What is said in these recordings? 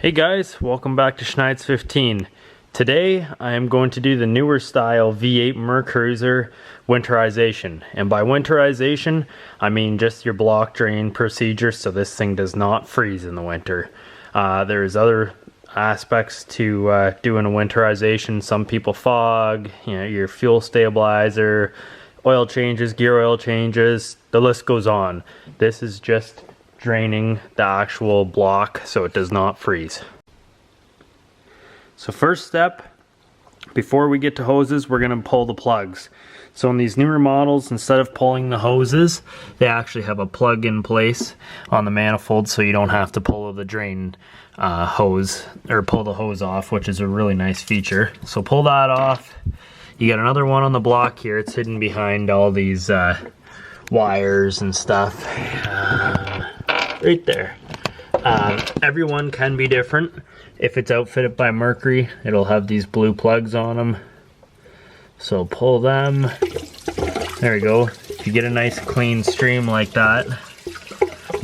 Hey guys, welcome back to Schneid's 15. Today I am going to do the newer style V8 Mercruiser winterization. And by winterization, I mean just your block drain procedure so this thing does not freeze in the winter. There's other aspects to doing a winterization. Some people fog, your fuel stabilizer, oil changes, gear oil changes, the list goes on. This is just draining the actual block so it does not freeze. So first step, before we get to hoses, we're going to pull the plugs. So in these newer models, instead of pulling the hoses, they actually have a plug in place on the manifold so you don't have to pull the drain hose or pull the hose off, which is a really nice feature. So pull that off. You got another one on the block here. It's hidden behind all these wires and stuff. Right there. Everyone can be different. If it's outfitted by Mercury, it'll have these blue plugs on them. So pull them. There we go. If you get a nice clean stream like that,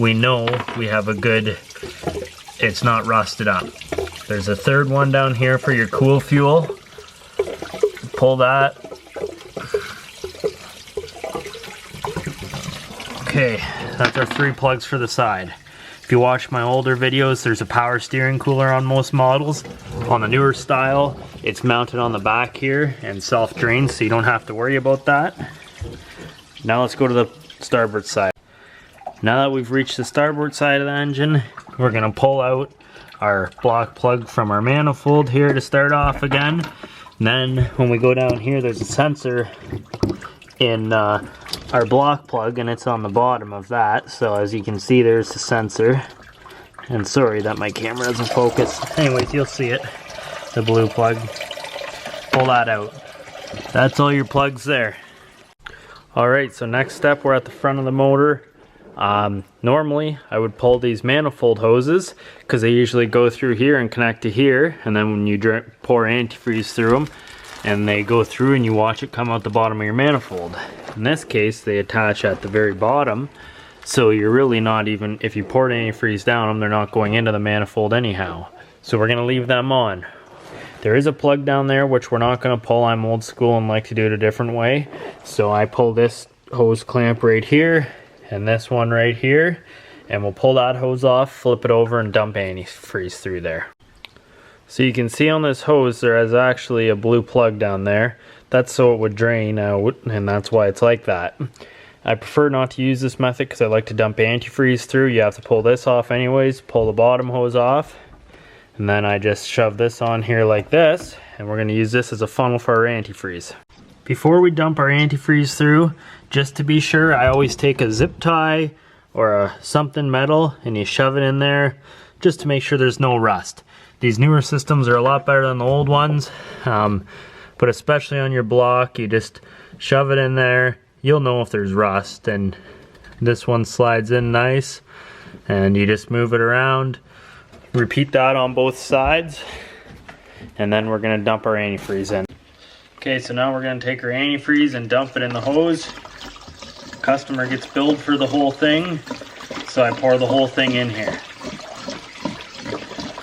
we know we have a good, it's not rusted up. There's a third one down here for your cool fuel. Pull that. Okay, that's our 3 plugs for the side. If you watch my older videos, there's a power steering cooler on most models. On the newer style, it's mounted on the back here and self-drains, so you don't have to worry about that. Now let's go to the starboard side. Now that we've reached the starboard side of the engine, we're going to pull out our block plug from our manifold here to start off again. And then when we go down here, there's a sensor in our block plug, and it's on the bottom of that. So as you can see, there's the sensor. And sorry that my camera doesn't focus. Anyways, you'll see it. The blue plug. Pull that out. That's all your plugs there. Alright, so next step, we're at the front of the motor. Normally, I would pull these manifold hoses because they usually go through here and connect to here. And then when you pour antifreeze through them, and they go through and you watch it come out the bottom of your manifold. In this case, they attach at the very bottom, so you're really not even, if you poured antifreeze down them, they're not going into the manifold anyhow. So we're gonna leave them on. There is a plug down there which we're not gonna pull. I'm old school and like to do it a different way. So I pull this hose clamp right here and this one right here, and we'll pull that hose off, flip it over, and dump antifreeze through there. So you can see on this hose there is actually a blue plug down there. That's so it would drain out, and that's why it's like that. I prefer not to use this method because I like to dump antifreeze through. You have to pull this off anyways, pull the bottom hose off, and then I just shove this on here like this, and we're going to use this as a funnel for our antifreeze. Before we dump our antifreeze through, just to be sure, I always take a zip tie or a something metal and you shove it in there just to make sure there's no rust. These newer systems are a lot better than the old ones, but especially on your block, you just shove it in there. You'll know if there's rust, and this one slides in nice, and you just move it around. Repeat that on both sides, and then we're going to dump our antifreeze in. Okay, so now we're going to take our antifreeze and dump it in the hose. Customer gets billed for the whole thing, so I pour the whole thing in here.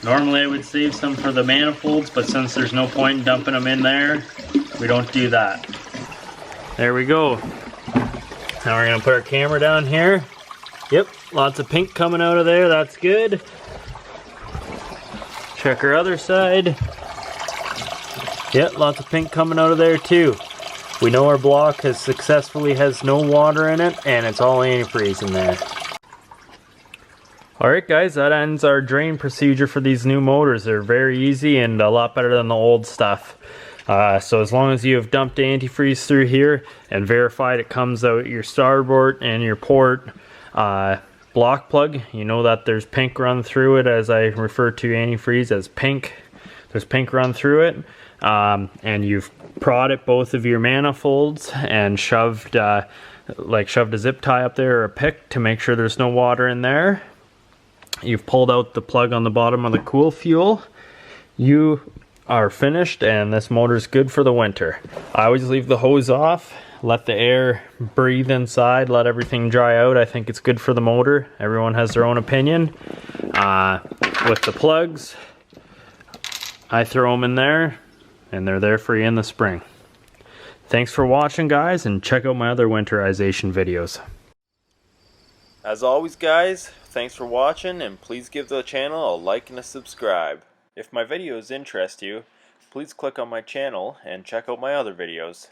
Normally I would save some for the manifolds, but since there's no point in dumping them in there, we don't do that. There we go. Now we're going to put our camera down here. Yep, lots of pink coming out of there, that's good. Check our other side. Yep, lots of pink coming out of there too. We know our block has no water in it, and it's all antifreeze in there. Alright guys, that ends our drain procedure for these new motors. They're very easy and a lot better than the old stuff. So as long as you have dumped antifreeze through here and verified it comes out your starboard and your port block plug, you know that there's pink run through it, as I refer to antifreeze as pink. There's pink run through it, and you've prodded both of your manifolds and shoved a zip tie up there or a pick to make sure there's no water in there. You've pulled out the plug on the bottom of the cool fuel. You are finished, and this motor's good for the winter. I always leave the hose off let the air breathe inside, let everything dry out. I think it's good for the motor. Everyone has their own opinion. with the plugs. I throw them in there and they're there for you in the spring. Thanks for watching, guys, and check out my other winterization videos. As always, guys, thanks for watching, and please give the channel a like and a subscribe. If my videos interest you, please click on my channel and check out my other videos.